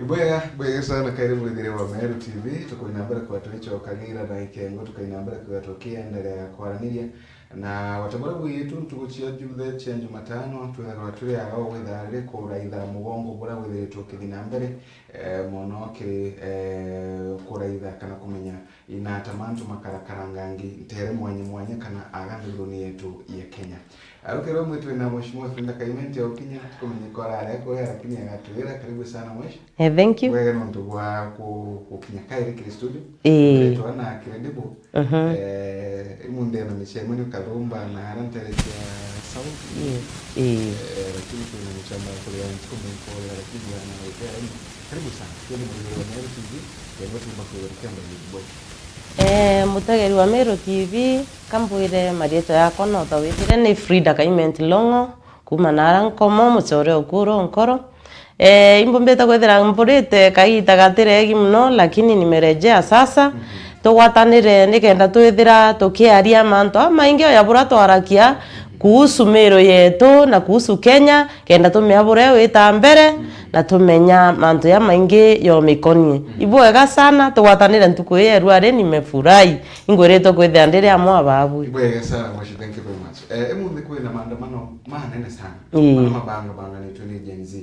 Bwega sana karibu thire wa Meru TV tukoinambara kwa tulicho kanira na ikengo tukainambara kwa tokea endelea kwaraniria na watabora bwitu tugucia juthe change matano twethagwa turi aho withare kuraitha mugongo bura withire tukithina mbere mono kiri kuraitha kana kumenya ina tamantu makarakarangangi tere mwanya kana aganduruni yetu ya Kenya. Arukero mwitu na mheshimiwa Frida Kaimenti ya Ukinya tukomenye kwa areko lakini agatwira karibu sana mheshimiwa. Thank you. Wewe ndo kwa kukinya kaire kile studio. Tuana credible. Imunde na mishemani karumba na harantere ya sauti. Lakini kuna mchamba kwa mtume kwa lakini ana wewe. Karibu sana. Kile mwenye wa Meru TV ya watu bakuelekea mbele. Mutageri wa Meru TV kambwire marieto yakwa no thawithire ni Frida Kaimenti Longo kuma Narankomo mucore okuro nkoro imbombeta kwethera mpurite kaita gatiregi muno lakini nimerejea sasa tugwatanire nikenda twithira tukiaria manto amaingi ya bura twarakia kuhusu Meru yetu na kuhusu Kenya kenda tumeabure wita mbere na tumenya manto ya maingi yo mikonie ibwega sana tugwatanire ntuku yeru ari nimefurahi ingwereto kwithira ndire amwe ababu ibwega sana mwashi, thank you very much. Emundi kwina maandamano manene sana mabanga ni tuni Gen Z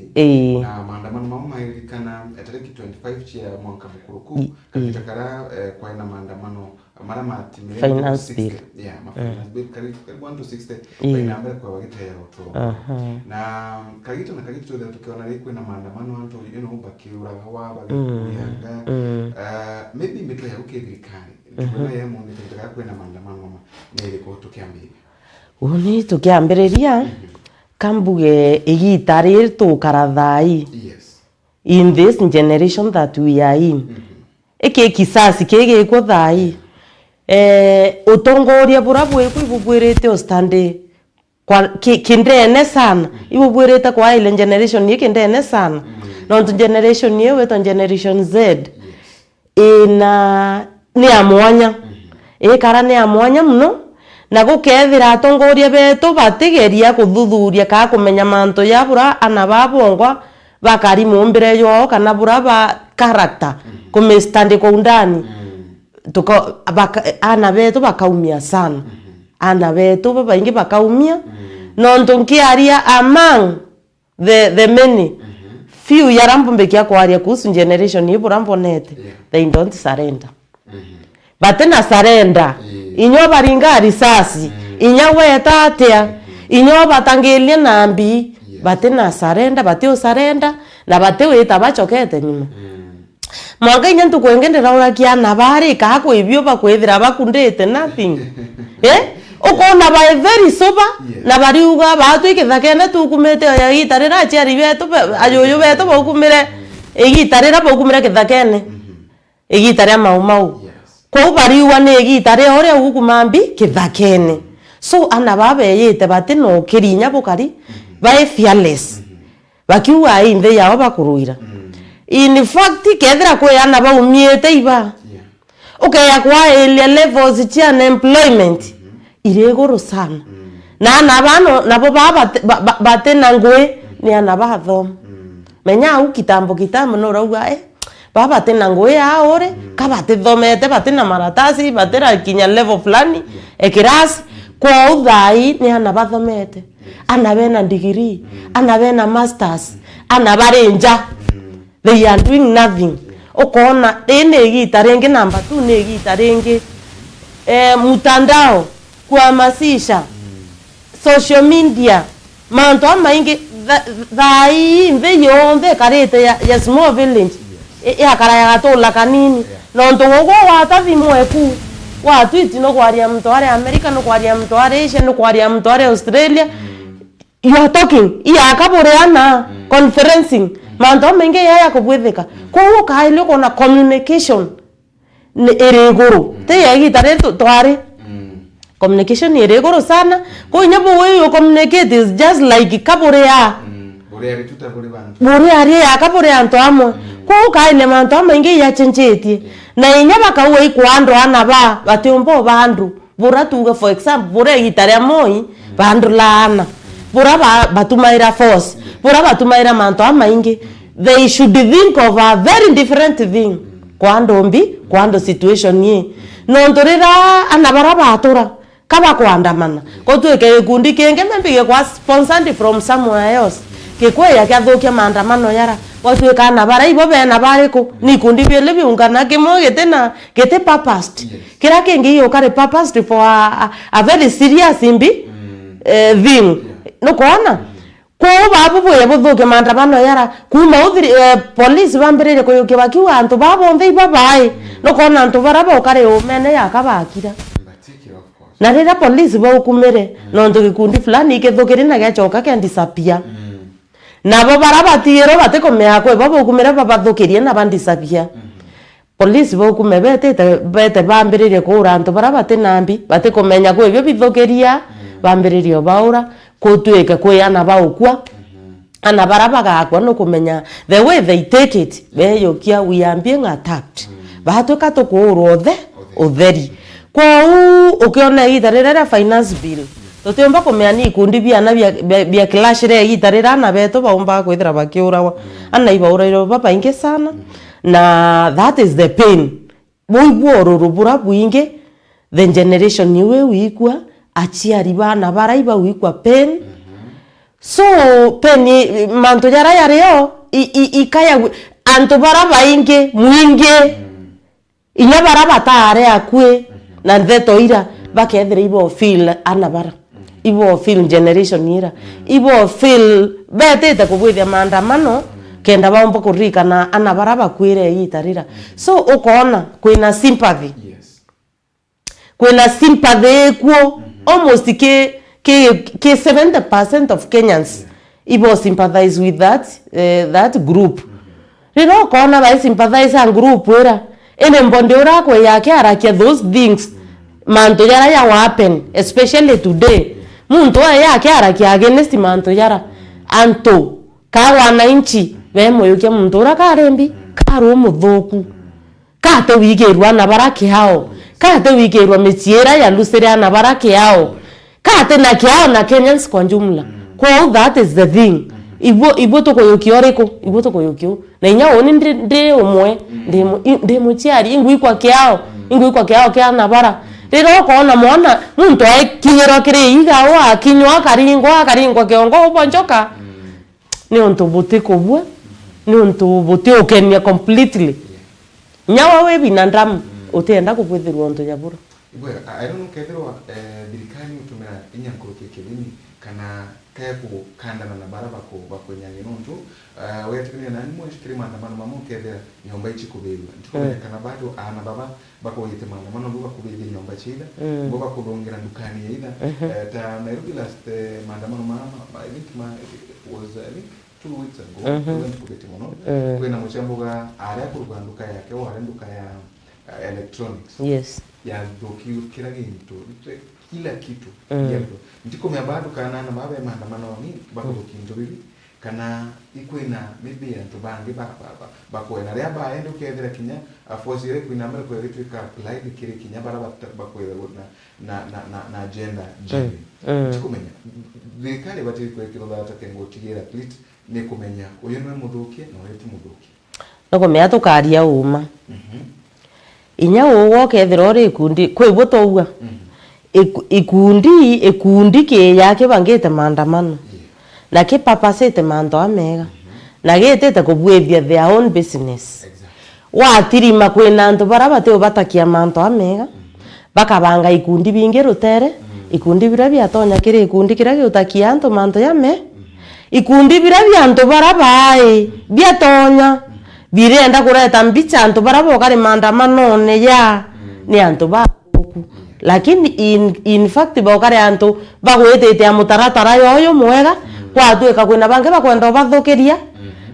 na maandamano mama ilikana tariki 25 ya mwaka mkuruku kakitakara kwa ina maandamano mara matimire finance bill finance bill karibu 160 kwa ina mbele kwa wagita ya roto na kagito ndio tukiona liko na maandamano anto bakiura hawa bagiyanga maybe mito ya ukirikani tukiona yeye mundi tutaka kwa na maandamano mama nile kwa tukiambia uni tukiambiriria kambuge igitari tukarathai in this generation that we are in eke kisasi kege ko thai utongoria burabu ikubwirite ostande kwa kindene sana ibubwirite kwa ile generation ni kindene sana not generation ni weto generation Z ina ni amwanya kara ni amwanya muno na gukethira atongoria betu batigeria kuthuthuria ka kumenya manto ya bura anababongwa bakari mumbire yo kana bura ba character kumestande kwa undani tuko ana betu bakaumia sana ana betu baingi bakaumia nondo nkiaria among the many few yarambombekia kwaria kuhusu generation iburambo nete they don't surrender batena surrender inyo baringa risasi inya weta atia inyo batangelie nambi batena surrender bateo surrender na bateo itabachokete nyuma mwanga inya ntukwengende urakia na bari ka kwibyo bakwethira bakundete nothing ukona ba very sober na bari uga batu ikithakene tukumete ya gitarira chiari betu ayoyo betu bokumire igitarira bokumire kithakene igitarira mau kwa bari uga ne igitare ore ukumambi kithakene so ana babe yete batino kirinya bukari bae fearless bakiwa inde yao bakuruira in fact kethira kwa ana ba umiete iba ya kwa ile levels cha unemployment iregoro sana na nabano nabo batena ngwe ni ana bathom menya ukitambo no rauga baba tena ngwe aore kabate thomete batena maratasi batera kinya level fulani ekirasi kwa uthai ni ana bathomete ana bena degree ana bena masters ana barenja they are doing nothing ukona ene gitarengi namba 2 ne gitarengi mutandao kuhamasisha social media manto maingi thai mbe yonde karete ya small village ya karaya gatola kanini nondo gogo watathimweku watu itino kwaria mtu ari America no kwaria mtu ari Asia no kwaria mtu ari Australia you are talking ya kaboreana conferencing manto maingi ya kubwetheka ko kaile kona communication ni eregoro te ya gitare twari communication ni eregoro sana ko nyabo we communicate is just like kaborea bore ari ya kaborea nto amo ko kaile manto maingi ya chencheti na inyaba kawe ikwando ana ba batombo bandu bura tuga for example bura gitare amoi bandu lana bura batumaira force bura batumaira manto amaingi they should think of a very different thing kwando situation ye no ntorira anabara batura kaba kuandamana kotweke kundi kenge membige kwa sponsored from somewhere else kekwe yakathokia maandamano yara watweka anabara ibo bena bariko ni kundi bele biungana kemo gete purposed kira kengi yo kare purposed for a very serious thing no kuona kwa babu ya buthuke maandamano yara kuma police bambirire kuyoke bakiwa antu babonde ibabai no kuona antu baraba kare umene yakabakira na rira police baukumire no ndugikundi fulani ikethukire na gachoka ke disappear na bo barabatiero batekomea kwe babukumire babathukirie na bandisappear police baukume bete bambirire kura antu barabate nambi batekomenya kwe byo bithukiria bambiririo baura kutweka kwe ana baukwa ana barabaga akwa no kumenya the way they take it beyokia we are being attacked bahatuka to kuurwo utheri kwa ukiona itarira finance bill totemba kumenya ni kundi biana bia clash re itarira na beto baumba kwithira bakiura ana ibaura baba inge sana na that is the pain boibo rubura buinge the generation niwe wikwa achiari bana baraiba wikwa pain so peni manto yara yareo ikaya anto baraba inge muinge inya baraba tare akwe na ndeto ira bakethire ibo feel anabara ibo feel generation ira ibo feel betete kubwithia maandamano kenda baomba kurika na anabara bakwire itarira so ukona kwina sympathy kwina sympathy kwa almost ke 70% of Kenyans ibo sympathize with that group rero kona ba sympathize and group era ene mbonde ora ko yake arakia those things manto yara ya happen especially today muntu yake arakia against manto yara anto ka wananchi be moyoke muntu ora karembi karo muthuku kate wigerwa na baraki hao kate wigerwa mechiera ya lusere na baraki hao kate na kiao na Kenyans kwa jumla kwa that is the thing ibo to koyokio reko ibo to koyokio na inya oni ndi omwe ndi muchiari ingui kwa kiao kia na bara rero ko na mwana muntu akinyero kire iga wa kinywa karingwa kiongo ubonjoka ni onto butiko bwa ni onto butio kenya completely nyawa we binandam utenda kukwithirwa onto jabura I don't know kethirwa dirikani utumira inyankuruke kibini kana kaya kukandana na baraba bakwenya nontu wetekania nani mweshikiri maandamano mamu kethira nyomba ichi kubirwa ntukomenya kana bado ana baba bakoyite maandamano buba kubirwa nyomba chida buba kudongera dukani yaida ta Nairobi last maandamano mama I think was 2 weeks ago went kubete mono kwena muchambuga ari kurwanduka yake wale nduka ya electronics yes ya doki kila kitu kila kitu yendo ndiko mya bado kana na baba maandamano ni bako kinto bibi kana ikwena maybe antu bangi bakwena ria baende ukethera kinya afosire kwina mbere kwa vitu ka apply kire kinya bara bakwera na agenda ndiko menya vikale bati kwekiro bata kengotigera please ni kumenya uyu nwe muthukie no wetu muthukie nako mya tukaria uma inya wowo kethira ri kundi kwibwo touga ikundi ke yake bangete maandamano na ke papasete mando amega na getete kubwethia their own business watirima kwina antu barabate batakia mando amega bakabanga ikundi binge rutere ikundi bira biatonya kire ikundi kira giutakia antu mando yame ikundi bira biantu barabai biatonya birenda kureta mbicha antu barabo kare maandamano ne ya ni antu ba lakini in fact bakare antu bagwetete amutaratara yoyo mwega kwatweka kwina bange bakwenda bathukiria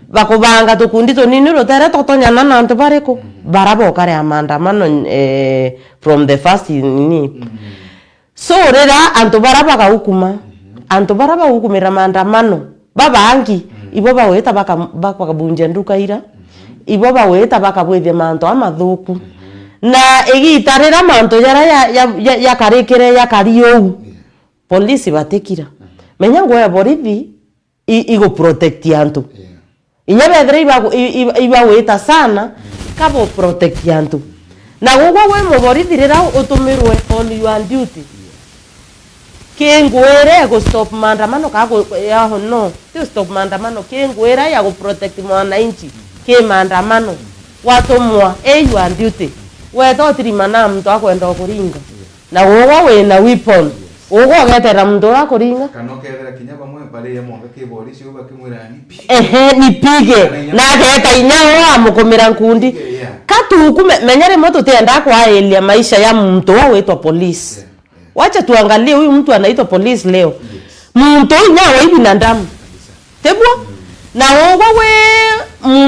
bakubanga tukundi tunini rutere totonyana na antu bariko barabo kare maandamano from the first ni so rera antu baraba hukuma antu baraba hukumira maandamano babangi ibo baweta bakabunja nduka ira ibo baweta bakabwethia manto amathuku na igitarira manto yara ya karekere ya kariou police batekira menya ngoya borithi igo protect antu inya bethre iba wita sana kabo protect yantu na gogo we muborithi rira utumirwe on your duty kengwere go stop maandamano kako yaho no to stop maandamano kengwera ya go protect mwananchi ke maandamano watumwa your duty we thotiri mana mtu akwenda kuringa na gogo we na weapon ugo getera mtu akuringa kanokethera kinya bamwe pale yamonga kiborisi uba kimwira nipige na geta inyaho amukomera nkundi katu menyere moto tenda kwa elia maisha ya mtu wetwa police. Wacha tuangalie huyu mtu anaitwa police leo. Mtu nyawa hivi na ndamu. Tebwa? Na wogo we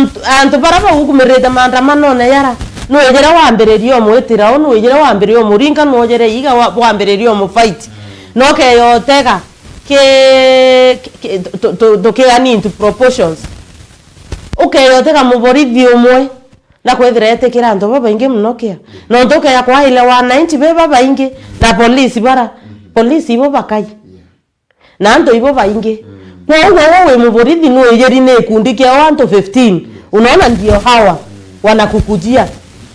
mtu antu baraba hukumereta maandamano na yara. No yegera wambererio mwetira ono yegera wambererio muringa no yegera yiga wambererio mu fight. No ke yotega ke to ani into proportions. Okay yotega muborithi umwe na kwethira etekira antu baba ingi mnokia no ntoke ya kwa ile wananchi be baba ingi na polisi bara polisi ibo bakai na anto ibo baingi kwa wewe muborithi no yeri ne kundikia wanto 15 unaona ndio hawa wanakukujia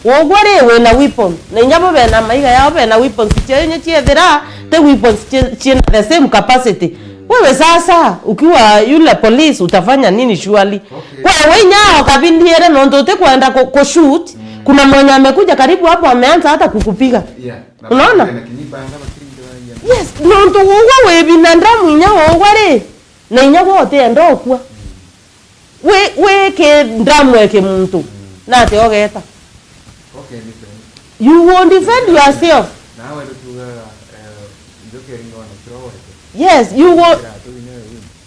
wogware we na weapon na nyabo be na maiga yao be na weapons chenye chiethira the weapons chin the same capacity. Wewe sasa ukiwa yule police utafanya nini surely? Kwa wewe nyao kabindiere no ndote kwenda ko shoot kuna mwenye amekuja karibu hapo ameanza hata kukupiga. Unaona? Yes, no ndo wewe binandamu nyao ngware na nyao wote ndo kwa. We ke ndamu yake mtu na te ogeta. Okay, you won't defend yourself. Na wewe ndoke ngona throw. Yes, you will.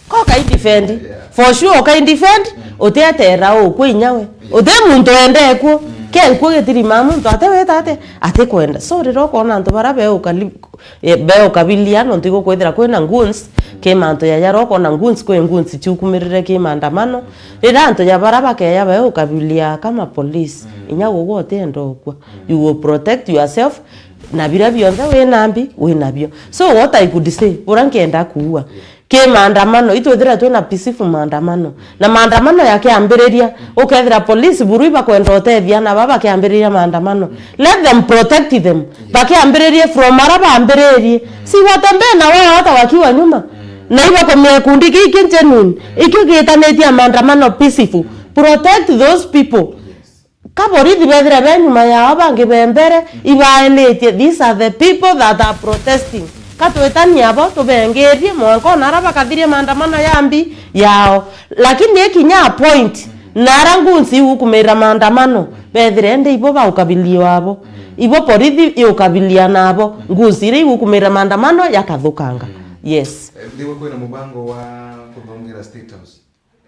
Koka defend. For sure, okay defend. Otetera o kwinyawe. Ode muntu ende ku. Ken ku getiri mamu ndo ate kwenda. So rero kona ndo barabe o kabiliano ntiko kwethira kwena nguns ke manto ya yaro kona nguns kwe nguns chukumirire ke maandamano. Rira ndo ya baraba ke ya be o kabilia kama police. Inyago wote ndo kwa. You will protect yourself. Na bira bionza we nambi we nabio. So what I could say urangeenda kuua ke maandamano itwethira twena peaceful maandamano na maandamano yake ambereria ukethira police buru iba kwenda otethia na baba ke ambereria maandamano let them protect them baki ambereria from araba ambererie si watembe na wao hata wakiwa nyuma na iba kwa mekundi kiki genuine ikigetanĩtie maandamano peaceful protect those people. Kaborithi bethira benyuma yao bangi bembere ibaenetie these are the people that are protesting katwetania abo tubengerie mwanko naraba kathirie maandamano yambi yao lakini ekinya point narangunsi hukumira maandamano bethira ende ibo ba ukabilio abo ibo borithi ukabilia nabo ngusire hukumira maandamano yakathukanga. Yes, ndiwe kwena mubango wa kuthongira State House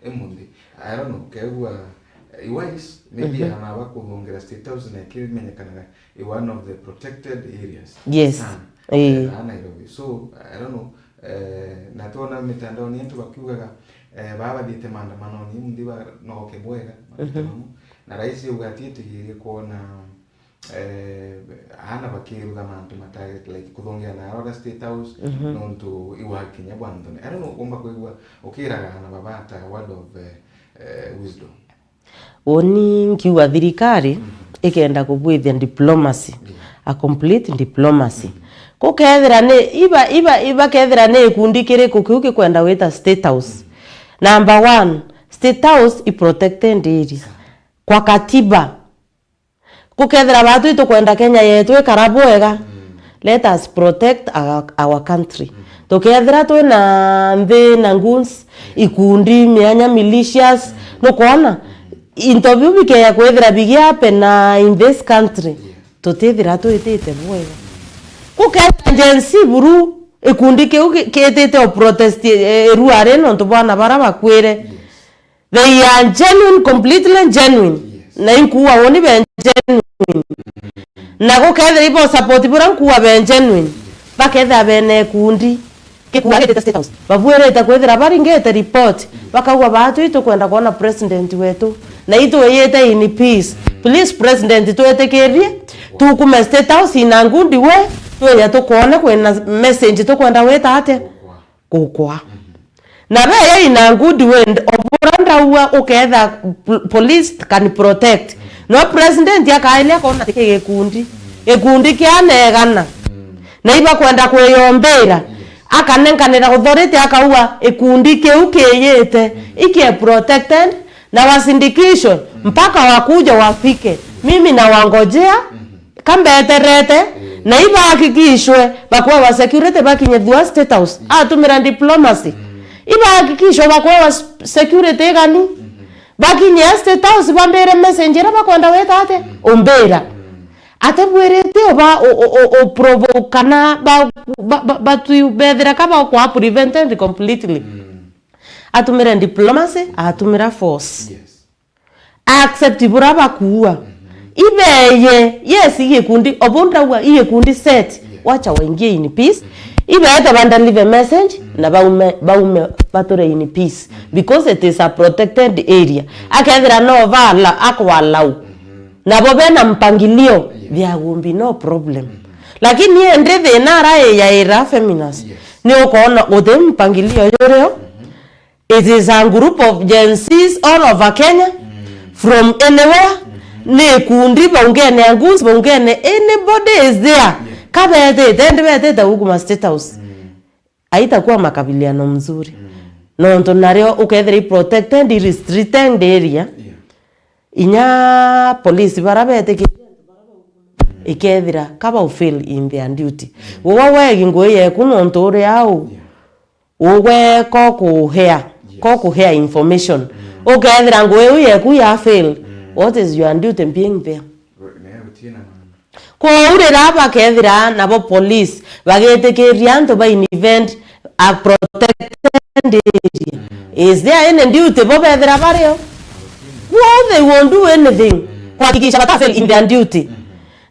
emundi I don't know kewa iwais maybe anaba kuthongira State House na kimenyekanaga one of the protected areas. Yes. Nairobi. So I don't know natona mitandao yetu wakiugaga baba dite maandamano ni ndiba no kebwega na rais ugatite kuona ana bakiruga mantu matarget like kuthongia na Roda State House nonto iwakinya bwandone I don't know umba kuigwa ukiraga na babata word of wisdom oni nkiwa thirikari ikenda kubwithia diplomacy a complete diplomacy ko kethira ne iba kethira ne kundikire kukiuki kwenda weta State House. Number 1, State House i protected area kwa katiba kukethira batu ito kwenda Kenya yetu karabwega. Let us protect our country. Tukethira twina nthi na nguns ikundi mianya militias no kona interview bike ya kwethira bigi happen na in this country tutithira twitite bwega kukenjensi buru ikundi ketete o protest ruare no tubana baraba kwere they are genuine, completely genuine. Na inkuwa woni ben genuine na kukethira ibo support bura nkuwa ben genuine baketha bene kundi kikuagete State House babwere kwethira bari ngete report bakagwa batu itu kwenda kuona president wetu na itu yete in peace. Please president twetekerie tukume State House ina ngundi we tuya tukuone kwena message tukwenda weta ate kukwa na be in a good way oburanda uwa uketha police can protect no president yakaile kona tike ekundi kianegana na iba kwenda kweyombera akanenkanira authority akauwa ekundi keu kiyete ike protected na wasindikisho mpaka wakuja wafike mimi na wangojea kambeterete na iba hakikishwe bakwa wa security bakinye thua state house atumira diplomacy iba hakikishwe bakwa wa security gani bakinye state house bambere messenger bakwenda wetate ombera atebwerete oba o provokana ba tu bedra kaba kwa prevented completely atumira diplomacy atumira force accept buraba kuwa ibeye yes iye kundi obonda wa iye kundi set wacha waingie in peace ibe hata banda leave a message na baume batore in peace because it is a protected area akethira no vala akwalau na bobena mpangilio vya gumbi no problem lakini ende thina ya era feminist ni ukoona ode mpangilio yoreo it is a group of Gen Zs all over Kenya from anywhere ne kundi baungene angus baungene anybody is there kabete tende huko state house haitakuwa makabiliano mzuri no ndo nario ukethiri protected restricted area inya police barabete ikethira kaba ufil in their duty wowe ngingoye kuno ntore au wowe ko hear information ukethira ngoye ye ku ya fail what is your duty being there ko urera bakethira nabo police bagetekeria nto by event a protected area is there any duty bobethira bareo what they won't do anything kuhakikisha batafel in their duty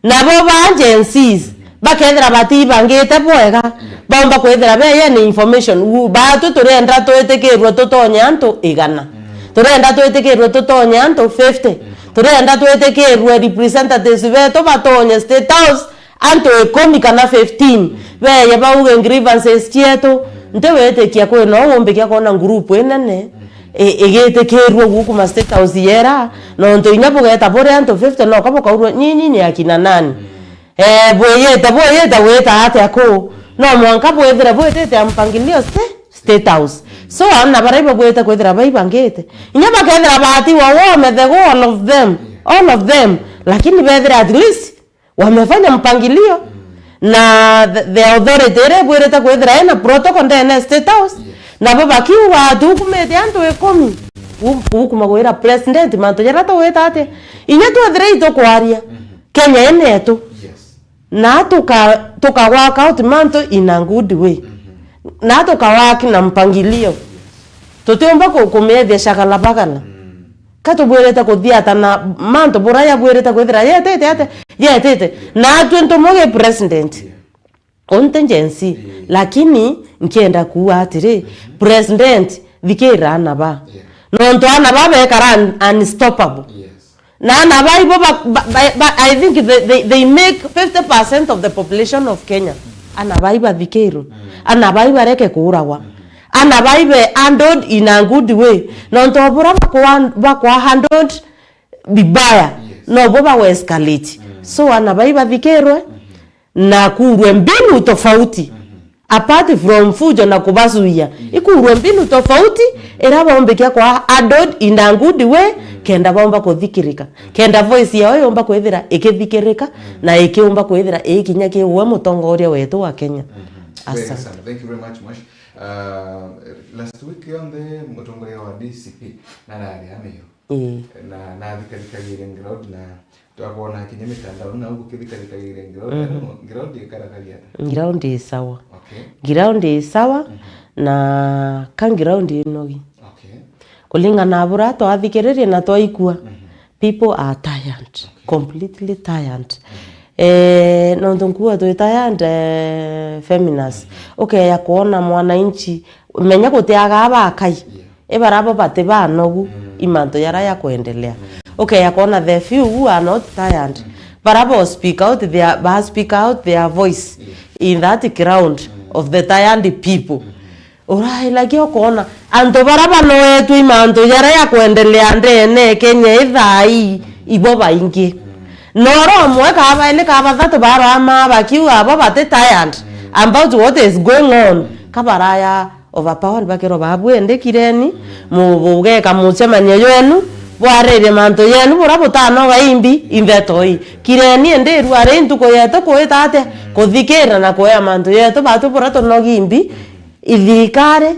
nabo agencies bakethira bati bangete bwega bomba kwethira be any information batu turenda twetekerwa tutonya nto igana turenda twetekerwa tutonya nto 50 turenda twetekerwa representatives beto batonya state house anto ekomika na 15 be bauge grievances chieto ntewetekia ko no wombekia kona group enene egetekerwa guku ma state house yera no nto inyabugeta bore anto 50 no kabo kaurwa nyinyi akina nani boyeta weta ate ako no mwanka bwethira bwetete ampangilio state house so anna baraiba bweta kwethira baibangete inyaba kethira bahati wa wome the all of them lakini bethira at least wamefanya mpangilio na the authority bweta kwethira ena protocol ndene state house na baba kiwa dukumete anto ekomi huku magwira president manto yarata weta ate inyetu adreito kwaria Kenya eneto na tuka work out manto in a good way na tuka work na mpangilio totiomba ko kumethia shakala bagala kato bwereta kuthiata na manto boraya bwereta kwethira yetete na twento moge president ontenjensi lakini nkienda kuwa atire president vikira na ba no ndo ana ba kara unstoppable na ba ibo I think they make 50% of the population of Kenya ana ba iba vikero ana ba iba reke kurawa ana ba ibe handled in a good way no ndo bora kwa handled bibaya no boba we escalate so ana ba iba vikero na kurwe mbinu tofauti apart from fujo na kubazuia ikurwe mbinu tofauti era baombekia kwa adult in a good way kenda bomba kuthikirika kenda voice yao yomba kwethira ikithikirika na ikiomba kwethira ikinya ki we mutongoria wetu wa Kenya asa thank you very much Mosh last week on the mutongoria wa DCP na nari ameyo na thikirika ground na twakona kinye mitandao na huko kithikirika ground ikarakaria ground is sawa ground is sawa na kan ground inogi kulinga na abura to athikiririe na to ikua people are tired completely tired no ndonkuwa to tired feminist okay ya kuona mwananchi menya gutiaga abakai ebarabo bate banogu imanto yara ya kuendelea okay ya kuona the few who are not tired barabo speak out their voice in that ground of the tired people Uraila kio kona anto baraba no yetu imanto yara ya kuendelea ndene Kenya ithai ibo baingi noro mwe kaba ile kaba thatu bara ama bakiwa baba te tired about what is going on kabaraya overpower bakero babu ende kireni mubuge kamuchemanye yenu bwarere manto yenu burabutano gaimbi imbetoi kireni ende ruare ntuko yeto koetate kuthikira na koya manto yeto batu burato no gimbi ithikare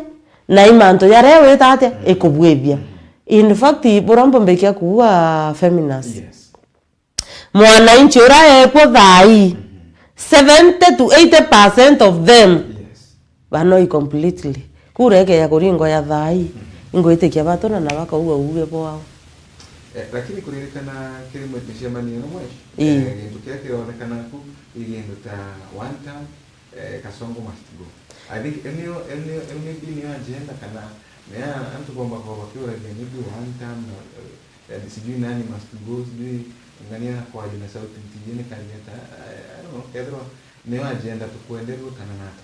na imanto yare wetate ekubwebia in fact burombo mbekia kuwa feminist mwananchi uraye kwa thai 70 to 80% of them banoi completely kurege ya kuringo ya thai ingoite kia batona na baka uwe uwe boao lakini kulirikana kilimo tishemani no mweshi ndukia kionekana ku ili nduta one time kasongo must go. I think any bini agenda kana mea antu bomba kwa wakiwa maybe one time sijui nani must go sijui ngania kwa ajina sauti mtijini kanyeta I don't know kedro neo agenda tukuendelea kana nata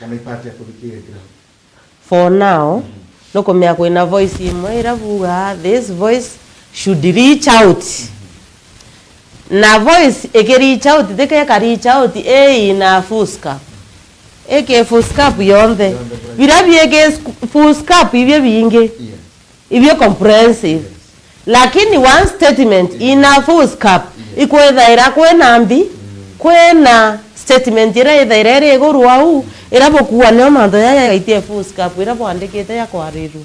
kana ipati ya kudikia ground for now loko mea kwena voice imwe iravuga this voice should reach out na voice eke reach out deke ka reach out na fuska eke fuska beyond birabi eke fuska ibye binge ibye comprehensive lakini one statement ina fuska ikwetha ira kwena mbi kwena statement ira ithairere iguru au irabokuwa ne mando ya itie fuska irabo andikite ya kwariru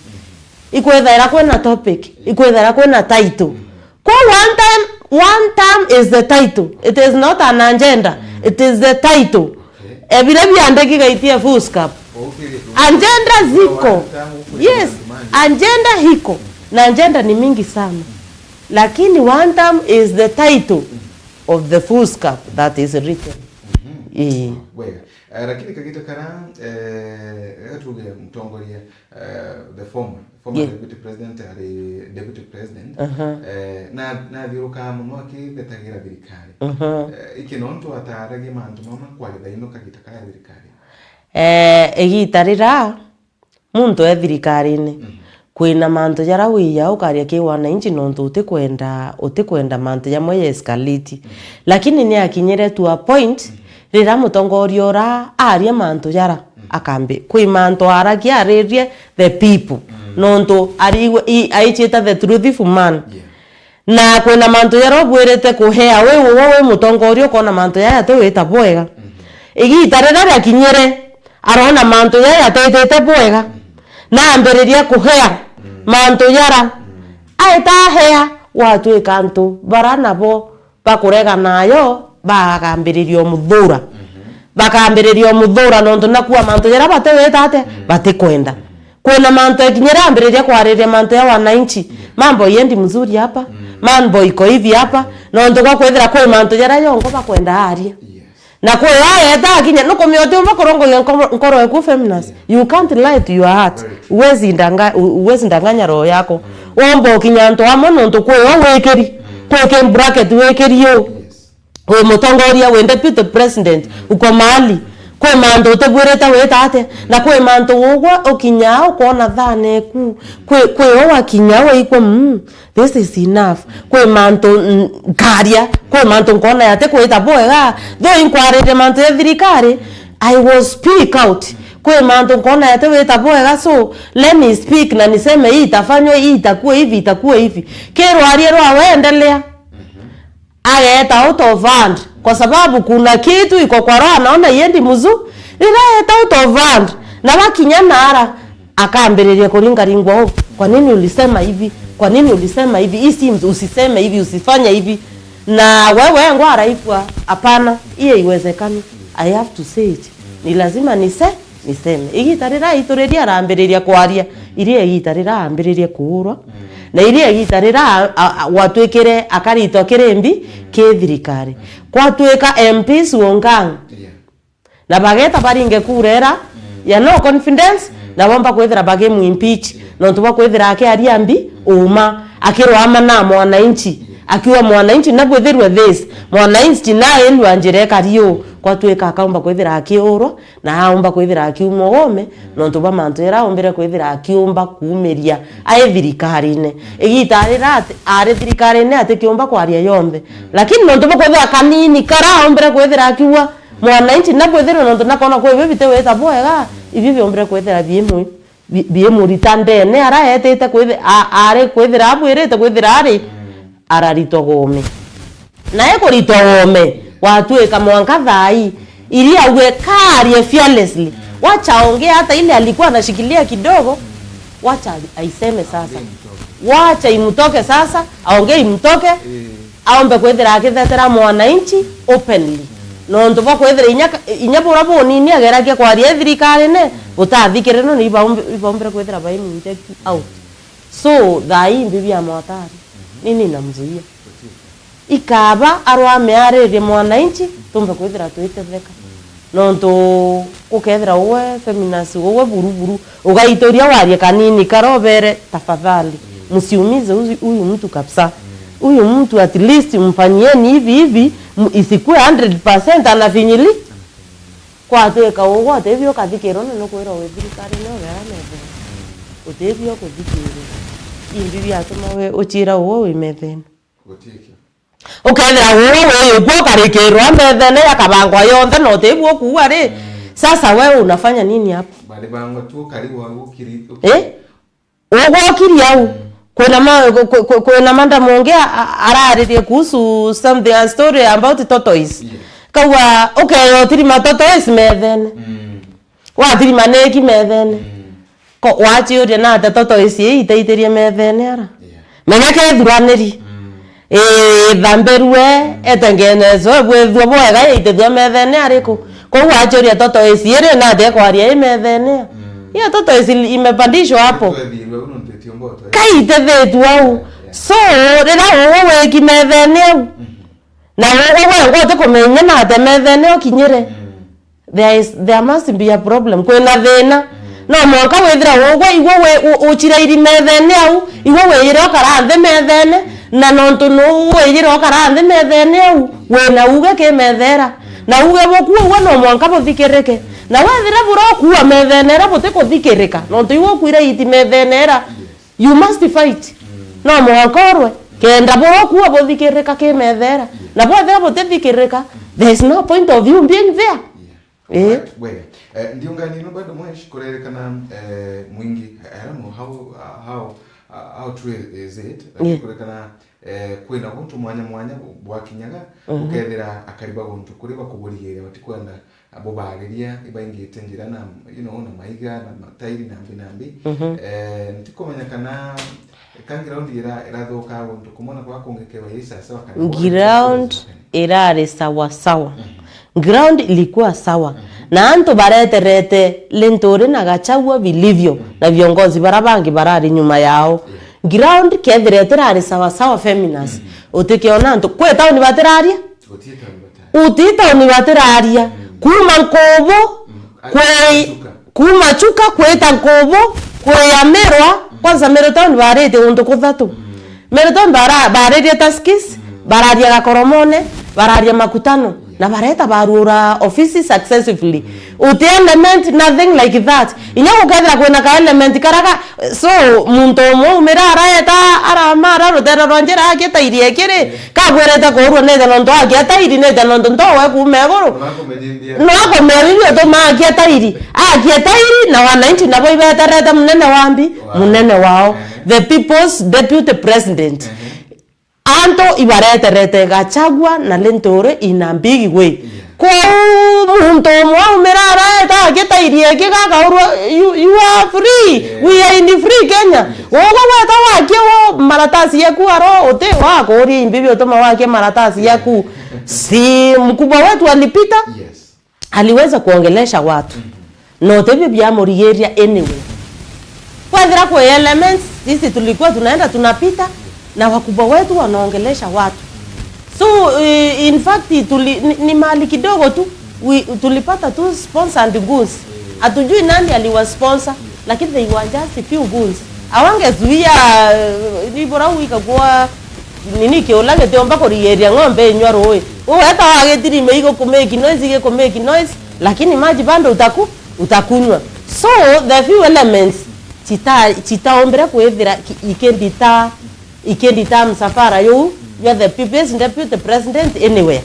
ikwetha ira kwena topic ikwetha ira kwena title kwa one time is the title, it is not an agenda, it is the title ebirebi andikika itie fuska agenda ziko yes agenda hiko na agenda ni mingi sana lakini one time is the title of the fuska that is written wega lakini kagita kana atuge mtongoria the former deputy president ali deputy president na viruka munwaki betagira birikari ikinonto atarage mantu mama kwalitha ino kagita kaya birikari egitarira muntu ethirikari ni kwina mantu jara wiya ukaria ki wananchi nonto utikwenda mantu jamwe escalate lakini ni akinyere to a point rira mutongoria ora aria mantu jara akambe kwi mantu aragia arerie the people nonto ariwe aicheta the truthful man na kwina mantu jara obwerete kuhea wewe mutongoria kona mantu yaya te weta bwega igitarira akinyere arona mantu yaya tetete bwega na amberiria kuhea mantu yara aita hea watu ekanto barana bo bakurega nayo bagambiririo muthura bakambiririo muthura nonto nakuwa mantu yara batewetate batikwenda kwena mantu ekinyera ambiriria kwariria mantu ya wananchi mambo yendi mzuri hapa mambo iko hivi hapa nonto kwa kwethera kwa mantu yara yongo bakwenda aria na kwa yaya takinya nuko myote makorongo nkoro eku feminist you can't lie to your heart uwezi ndanganya roho yako wombo kinyanto amono kwa wekeri kwa bracket wekeri yo we mutongoria we deputy president uko mali kwa mando tegwereta wetate na kwa mando wogwa okinyao kona thane ku kwa wa kinyawo iko this is enough kwa mando karia kwa mando kona yate kweta boega though inquiry mando thirikari I will speak out kwa mando kona yate weta boega so let me speak na niseme hii itafanywa hii itakuwa hivi kero ariero awendelea aeta out of hand kwa sababu kuna kitu iko kwa roho naona yendi muzu ninaeta out of hand na wakinya nara akaambiriria kuringa ringwa kwa nini ulisema hivi isi usiseme hivi usifanye hivi na wewe ngo araifwa hapana hiyo iwezekani I have to say it ni lazima niseme igitarira itureria arambiriria kwaria iria igitarira ambiriria kuurwa na iria igitarira watwekere akarito kirembi kethirikari kwatweka MPs wongang na bageta baringe kurera ya no confidence na bomba kwethera bage mu impeach no tuba kwethera ake ariambi uma akiro amana mwananchi akiwa mwananchi na gwetherwa this mwananchi naye ndwanjire kario kwa tuika akaomba kwithira akiurwa na aomba kwithira akiumogome no tuba mantwera ombere kwithira akiumba kuumeria ae thirikari-ine igitarira ati ari thirikari-ine ati kiumba kwaria yombe lakini no tuba kwithira kanini kara ombere kwithira akiwa mwananchi na kwithira no tunakona kwa ibi bite weta boega ibi biombere kwithira biemu ritande ne ara etete kwithira ari kwithira abwirite kwithira ari araritogome na eko ritogome watueka mwanka thai ili awe karie fearlessly wacha ongea hata ile alikuwa anashikilia kidogo wacha aiseme sasa wacha imtoke sasa aongee imtoke aombe kwethera akithetera mwananchi openly no ndova kwethera inyapura bonini agerakia kwaria thirikari ne utathikire no ni ibaombere kwethera bai inject out so thai bibi amwatari nini namzuia ikaba arwa mearerie mwananchi tumbe kwithira twitetheka nonto ukethira uwe feminist uwe buruburu ugaitoria warie kanini karobere tafadhali msiumize huyu mtu kabisa huyu mtu at least mfanyieni hivi isikue 100% anafinyili kwa tweka ugo atebio kathikiro no kwira we thirikari no vera mebe utebio kuthikiro imbibi atuma we uchira uwo we methene ukethira wewe uko karikirwa methene yakabangwa yonthe no tebuo kuwa ri sasa wewe unafanya nini hapo bali bangwa tu karibu ukiri ugo kiri au kuna manda muongea araririe kuhusu something a story about tortoise kawa okay otiri tortoise methene watiri maneki methene ko wachi uri na tortoise iteiterie methene ara menyake thuraniri thamberwe etengenezo bwethwo bwega itethwo methene ariko ko wachoria tortoise ire na de kwaria methene ya tortoise imepandishwa hapo kaithethetwo au so rira wewe kimethene au na wewe ngote kumenya na te methene okinyire there must be a problem kwena thina no mwanka withira wewe uchira iri methene au iwe weyire okaranthe methene na nonto no weyire okaranthe methene au wena uge ke methera na uge bokuo we no mwanka bothikirike na wethira buro kuwa methene ra bote kuthikirika nonto iwe kwira iti methene ra you must fight no mwakorwe kenda boro kuwa bothikirika ke methera na bwethera bothikirika there's no point of you being there wewe ndio ngani no bado mweshi kurerekana mwingi I how true is it kurerekana kwina guntu mwanya bwakinyaga ukethera akariba guntu kuriba kuburigere batikwenda abo bageria ibaingite njira na na maiga na matairi nambi ntikomenya kana ground irathoka guntu kumona kwa kungekewa isa sawa ground irare sawa ground ilikuwa sawa na antu bareterete lentore na gachagua vilivyo na viongozi barabangi barari nyuma yao ground kethirete rari sawa feminist utikiona antu kweta ni batiraria utita ni batiraria kuma nkobo kuma chuka kweta nkobo kwa merwa kwanza meroton barete untu kuthatu meroton barete taskis bararia gakoromone bararia makutano na bareta barura office successfully uti element nothing like that inyango kadra kwena ka element karaka so muntu mo mirara eta ara mara rotera ronjera aketa irie kire kabwereta ko neza nondo aketa iri neza nondo ndo we kumegoro no akomerio to ma aketa iri na wananchi nabo ibetereta munene wao the people's deputy president anto ibareterete Gachagua na Lentore in a big way ko muntu mwa mirara eta geta irie kigaka you are free we are in the free Kenya wogo weta wake wo maratasi yaku aro ote wako ori imbibi otoma wake maratasi yaku si mkubwa wetu alipita aliweza kuongelesha watu no tebi bya morigeria anyway kwa kwa elements sisi tulikuwa tunaenda tunapita na wakubwa wetu wanaongelesha watu so in fact ni mali kidogo tu tulipata tu sponsored goods atujui nani aliwa sponsor lakini they were just few goods awangezuia ni bora uikagua nini kiolage teomba koriyeria ng'ombe nywaro Uweta wagetiri meigo kumeki noise ige kumeki noise lakini maji bando utakunywa. So the few elements chitaombera kuethira ikendita msafara you are the people's deputy president anywhere.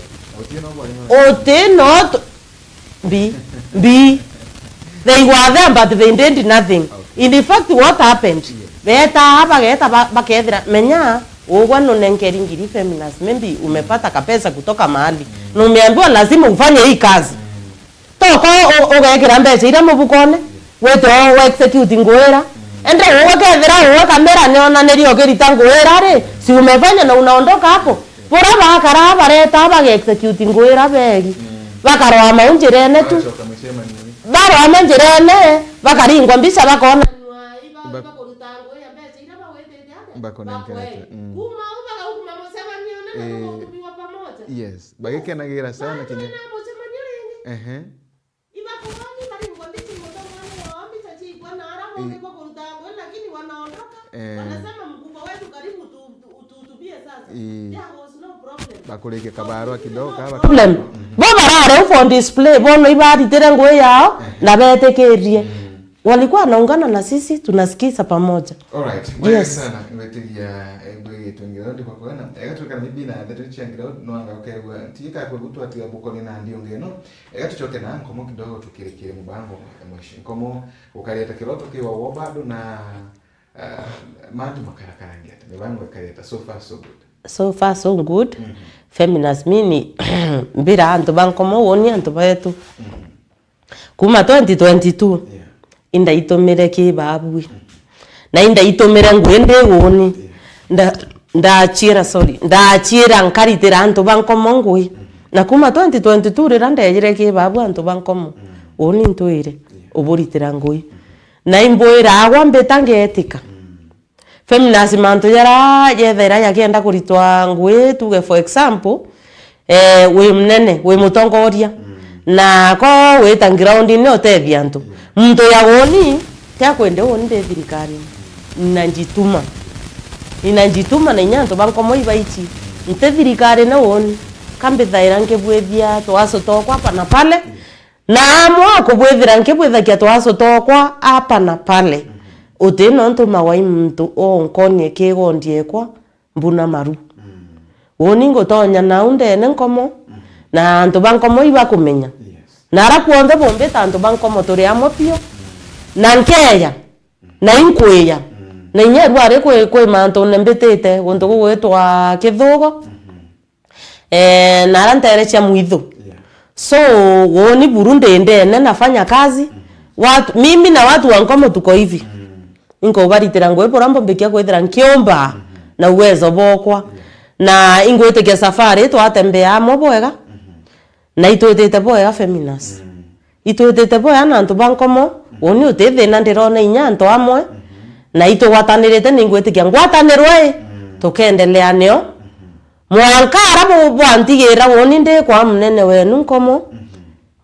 Ote not be they were there but they did nothing. In fact what happened? Beta hapa geta bakethira menya uwa nonengeri ngiri feminist maybe umepata kapesa kutoka mahali na umeambiwa lazima ufanye hii kazi. Toko ugekira mbeca ira mubukone weto execute ngwera ende ukethira kamera neonanerio kirita ngwera ri si umefanya na unaondoka hapo. Bora bakara bareta bage execute ngwera begi bakarwa maunjirene tu barwa maunjirene bakaringwa mbisa bakona yes bageke nagira sana kinye bakuleke kabarwa kidogo kaba problem bo barare for display bono ibadi tere nguo yao na betekerie walikuwa wanaungana na sisi tunasikiza pamoja. Alright. Yes. Sana nimetegia ebwe tungirodi kwa kuona egatuka mibina thatuchi angirodi nwanga okegwa tika kwa gutu ati abukoni na ndio ngeno egatuchoke na nkomo kidogo tukirekire mubango emotion komo ukaleta kiroto kiwa wobado na mandu makarakara ngeta mubango ukaleta so far so good. Feminist mini mbira antu bankomo woni antu baetu kuma 2022 inda itomere ki babu na inda itomere ngwende woni ndachira nkaritira antu bankomo ngui na kuma 2022 riranda yajire ki babu antu bankomo woni ntoire oburitira ngui na imboira agwa mbetange etika feminist mantu yara yethera yakienda kuritwa ngui tuge for example we mnene we mutongoria na ko we tanground ni otethia antu mtu ya woni tia kwende woni de thirikari inanjituma na nyanto bankomo ibaichi nte thirikari na woni kambe thaira nkebwethia twaso tokwa hapa na pale na mwa kubwethira nkebwethakia twaso tokwa hapa na pale utino nto mawai mtu onkonie kigondie kwa mbuna maru woni ngotonya na unde nenkomo na antu bankomo ibakumenya nara kuonde bombe tanto bankomo turi amopio na nkeya na inkweya na nyeru are kwe manto nembetete wonto gwetwa kithugo nara ntere cha muitho so woni Burundi ndene nafanya kazi mimi na watu wankomo tuko hivi ingo baritira ngwe porambo mbekia kwethira nkiomba na uwezo bokwa na ingwete ke safari twatembea mobwega na itwetete boya feminist itwetete boya na antu bankomo woni utithe na ndirona inyanto amwe na itugwatanirite ningwetikia ngwatanirwe tukendelea nio mwankara bwantigira woni ndi kwa mnene wenu nkomo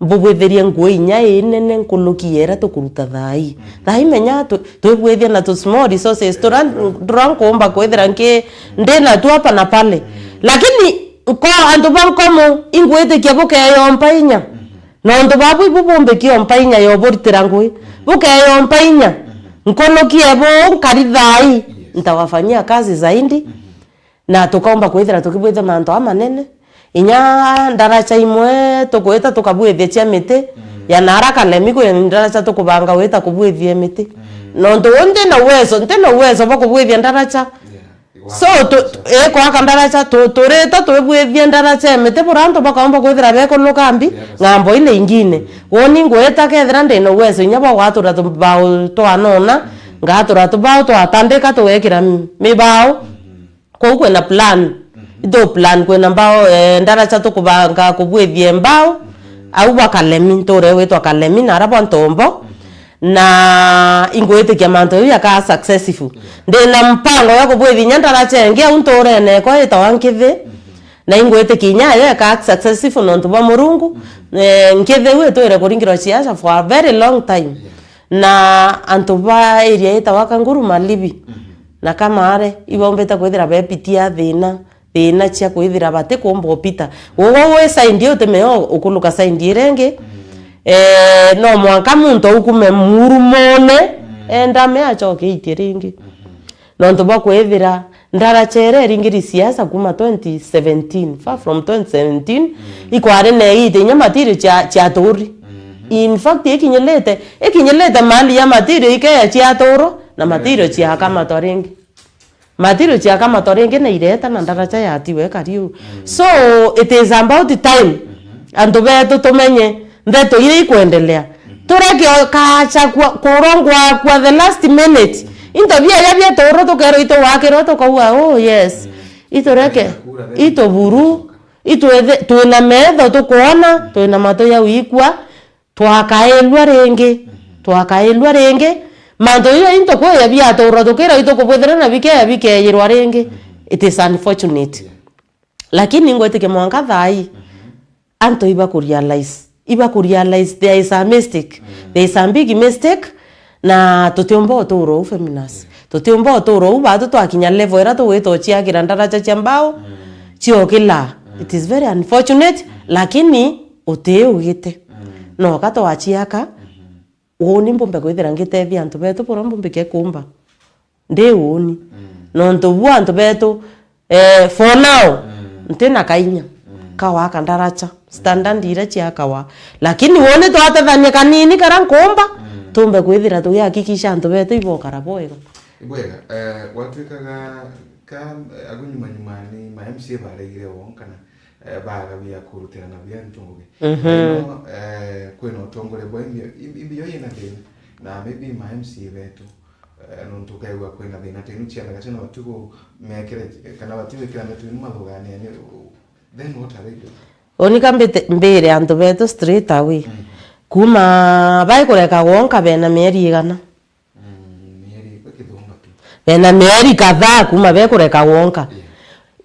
bubwetheria ngui nya inene nkulukiera tukuruta thai menya twebwethia na tu small resources turankomba kwethera nke ndena tu hapa na pale lakini ko antu bankomo ingwete kia boke yompa inya no antu babu ibubombe kiompa inya yoboritira ngui boke yompa inya nkono kiebo nkarithai ntawafanyia kazi zaidi na tukaomba kwethera tukibwetha manto amanene inya ndaracha imwe tukweta tukabwethia cia miti ya naraka lemiko ndaracha tukubanga weta kubwethia miti no ndo onde na uwezo bakubwethia ndaracha so kwa kandaracha tureta twebwethia ndaracha miti buranto bakaomba kwethira beko nukambi ngambo ile ingine woni ngweta kethira ndina uwezo inya bwatura tubao twanona ngatura tubao twatandika tuwekira mibao kwa kwena plan ito plan kwena mbao ndaracha tukubanga kubwethia mbao au bakalemi ntore wetwa kalemi narabo ntombo na ingwete kia manto ya ka successful ndena mpango ya kubwethia ndaracha ngia untore ne kwa itawankithe na ingwete kinya ya ka successful no ntuba murungu nkithe wetu ere kuringiro ciaca for a very long time na antuba area itawaka nguru malibi na kama are ibombeta kwethira bepitia thina thina cia kwithira bate kumbo pita wowo we side utemeo ukuluka side renge no mwanka muntu ukume murumone enda me achoke itiringi nonto bakwithira ndara chere ringiri siasa kuma 2017 far from 2017 ikware ne ite nya material cha tori in fact ikinyelete mali ya material ike cha toro na material cha kama toringi material cha kama toringi na ireta na ndara cha yatiwe kariu so it is about the time ando beto tumenye ndeto ile kuendelea tureke kacha korongwa kwa the last minute into bia bia toro to kero ito wakero to kwa oh yes ito reke ito buru ito tuina medho to kuona tuina mato ya wikwa twakaelwa renge mando yo into kwa ya bia toro to kero ito kubodera na bike yirwa renge it is unfortunate lakini ngwetike mwanga thai anto iba kurealize there is a mistake there is a big mistake na tutiomba otoro feminist tutiomba otoro bado twakinya level era to weto chiagira ndaracha chambao chiokila it is very unfortunate lakini uteugite no kato achiaka woni mbombe kwithira ngitethia antu betu poro mbombe ke kumba ndi woni no ntu antu betu for now ntina kainya kawa kandaracha standard ira chiakawa lakini woni twatethania kanini karan kumba tumbe kwithira tuyakikisha antu betu ibokara boega watwikaga ka agunyumanyumani ma MC baregire wonkana baga bya kurutira na bya ntunguge kweno tongore boimyo ibiyo yena deni na maybe ma MC betu nontu kaiwa kwena deni atenu chia daga tena watuko mekere kana watiwe kila metu ni madhogani then what are they doing onika mbere antu betu straight away kuma bai kureka wonka bena mieri igana bena mieri kadhaa kuma bai kureka wonka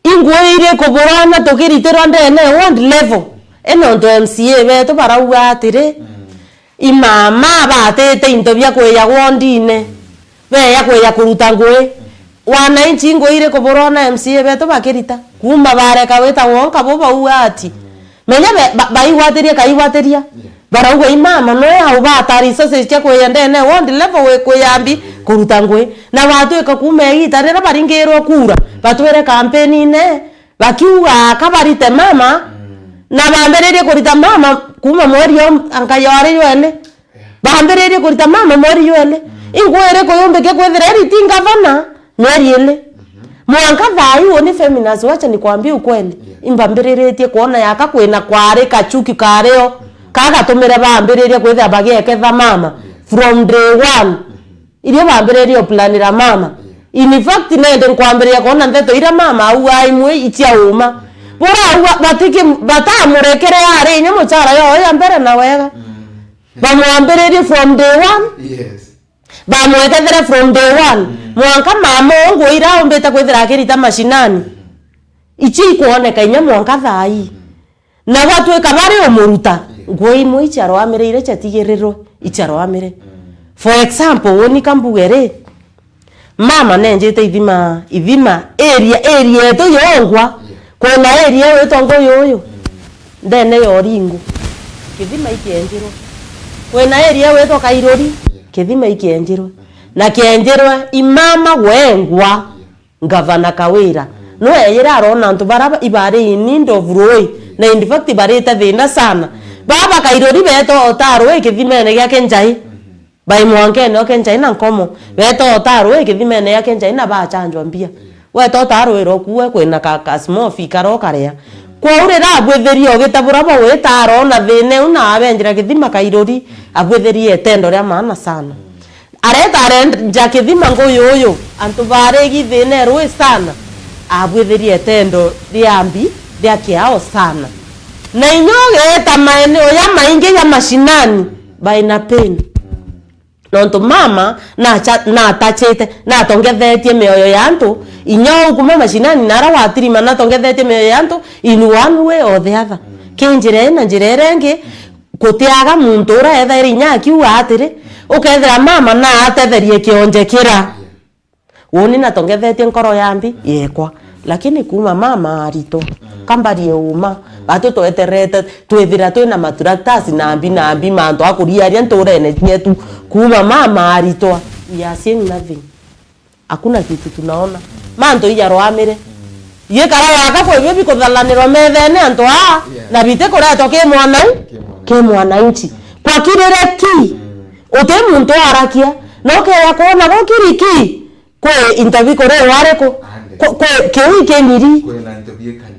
ingweire kuburana tukiritira ndene one level eno ndo MCA betu barauga atire imama batete into bya kweya wondine beya kweya kuruta ngwe wananchi ingweire kuburana MCA betu bakirita kuma bareka weta wonka bo bauga ati menya baiwateria barauga imama no au batari sose cia kwenda ne wondi level we kuyambi kuruta ngwe na watu ekakume itarera baringero kura batwere campaign ne bakiuga kabarite mama na bambererie kurita mama kuma mweri yo ankayore yone bambererie kurita mama mweri yone ingwere koyombe ke kwethera ritinga bana mweri ile mwanka thai woni feminist wacha nikwambie ukweli imbambereretie kuona yaka kwena kware kachuki kareo kaga tumire bambererie kwetha bageketha mama from day one ile bambererie planira mama in fact nende nkwambereria kuona ndeto ira mama au aimwe itia uma bora batiki batamurekere ari nyamo chara yo ya mbere na wega bamwambererie from day one yes bamwekethera from day one mwanka mama ngo ira ombeta kwethera akirita mashinani ichi kuoneka inya mwanka thai na watu ekabari omuruta ngoi mo icharo amire ire chatigiriro icharo amire for example woni kambugere mama nenjete ithima area to yongwa kona area weto ngoyo ndene yoringo kithima ikienjiro kona area weto kairori kithima ikienjiro na kienjirwa imama wengwa ngavana kawira no eyira arona antu baraba ibare inindo vroi na in fact bareta thina sana baba kairori beto otaro ikithimene gya kenjai bai mwanke no kenjai na nkomo beto otaro ikithimene ya kenjai na ba chanjwa mbia weto otaro ero kuwe kwena ka small fikaro karea kwa ure ra bwetherio gitabura bo wetaro na thine una abenjira kithima kairori abwetherie tendo ria maana sana areta jakithima ngoyo antu bare githine rwe sana abwetherie tendo riambi ria kiao sana na inyoge ta maeneo ya maingi ya mashinani baina pain nonto mama na tachete na tongethetie mioyo yantu inyo kuma mashinani nara watirima na tongethetie mioyo yantu in one way or the other kenjire na njirerenge kutiaga muntu ura etheri nyaki uatire ukethera mama na atetherie kionje kira woni na tongethetie nkoro yambi yekwa lakini kuma mama arito kambari uma batu toeterete twethira twina matraktas na ambi manto akuria ntorene nyetu kuma mama arito ya seeing nothing. Hakuna kitu tunaona manto ijaro amire ye kara waka kwa hivyo kudhalaniro methene anto na bite koreto ke mwananchi kwa kirere ki ote muntu arakia no ke yakona gokiriki kwe interview kore wareko kwe ke miri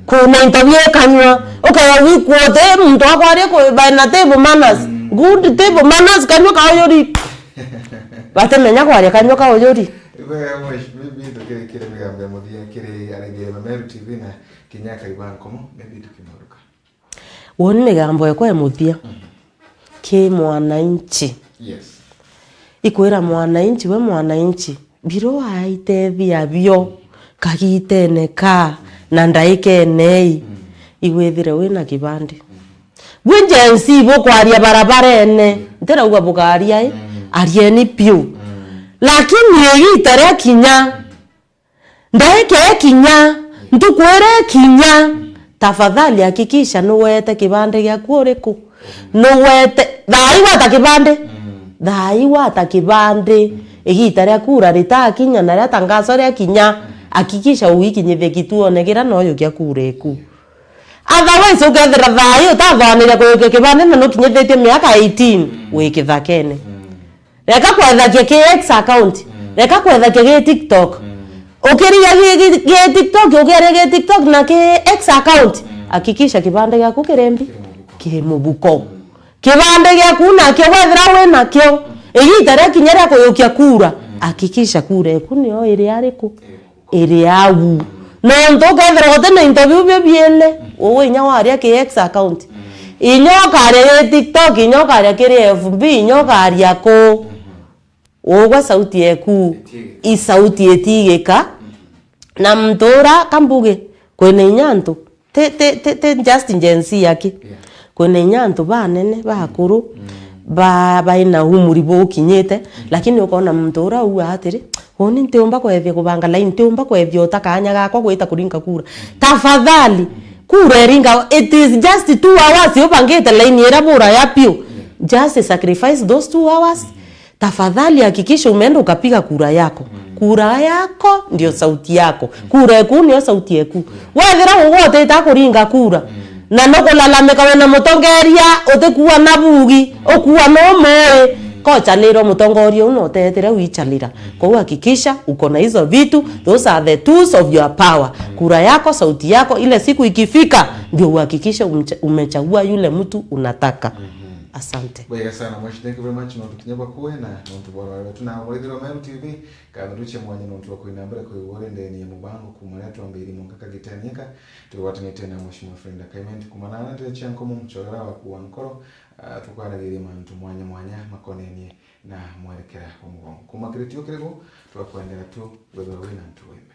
kuna interview kanywa okay we quote muntu akware ko by na table manners good table manners kanywa ka yori bate menya kware kanywa ka yori maybe tukire migambo muthia kire arege Meru TV na Kinyaka Ibankomo maybe tukimuruka woni migambo yakwa muthia ke mwananchi ikwira mwananchi we mwananchi biro aitethia bio kagiteneka na ndaike nei igwethire wina kibande bwenjensi bo kwaria barabara ene ntera uga bukaria arieni piu lakini yitare kinya ndaike kinya ntukwere kinya tafadhali hakikisha nuwete kibande gya kuoreku nuwete dhaiwa ta kibande igitare kura rita kinya na tangazo rya kinya hakikisha uikinyithe kituo negira noyo gya kureku otherwise ugethera thayo tathanire kuyoke kibande na nukinyithetie miaka 18 wikithakene reka kwethakia KX account reka kwethakia TikTok ukiria ge TikTok ukiria ge TikTok na KX account hakikisha kibande gyaku kirembi kimubuko kibande gyaku na kyo wethera we na kyo igitare kinyera kuyokia kura hakikisha kura eku niyo iri ariku iri awu no ndokethera gotena interview biele owe inya waria KX account inyokaria TikTok inyokaria kiri FB inyokaria ko ogwa sauti yeku i sauti etigeka na mtora kambuge kwene nyanto te just agency yake kwene nyanto banene bakuru ba ina humuri bo kinyete lakini ukona mtora u atiri oni nteomba kwethia kubanga line nteomba kwethia utakanya gakwa gwita kuringa kura tafadhali kura ringa it is just 2 hours yobangite line era bura ya pio just sacrifice those 2 hours tafadhali hakikisha umeenda ukapiga kura yako. Kura yako ndio sauti yako. Kura yako ndio sauti yako. Wethera wote itakuringa kura. Na noko lalameka wena mutongeria otekuwa nabugi okuwa no moe kocha lero mutongoria uno tetera wichalira. Kwa hiyo hakikisha uko na hizo vitu, those are the tools of your power. Kura yako, sauti yako, ile siku ikifika ndio uhakikisha umechagua yule mtu unataka. Asante. Bwega sana mwashi, thank you very much. Tukinyaba kuwe na nontu bora wewe tuna mwithiro Meru TV kana duche mwanya nontu wako inambira kwa wore ndeni ya mubango kumaletwa mbiri mungaka gitanyika tuwatani tena mheshimiwa friend Kaimendi kumanana tete chanko mumchorera wa kuankoro tukwana girima mtu mwanya makoneni na mwelekera wa mugongo kumakritio kirego tuwakwendera tu wewe na mtu wembe.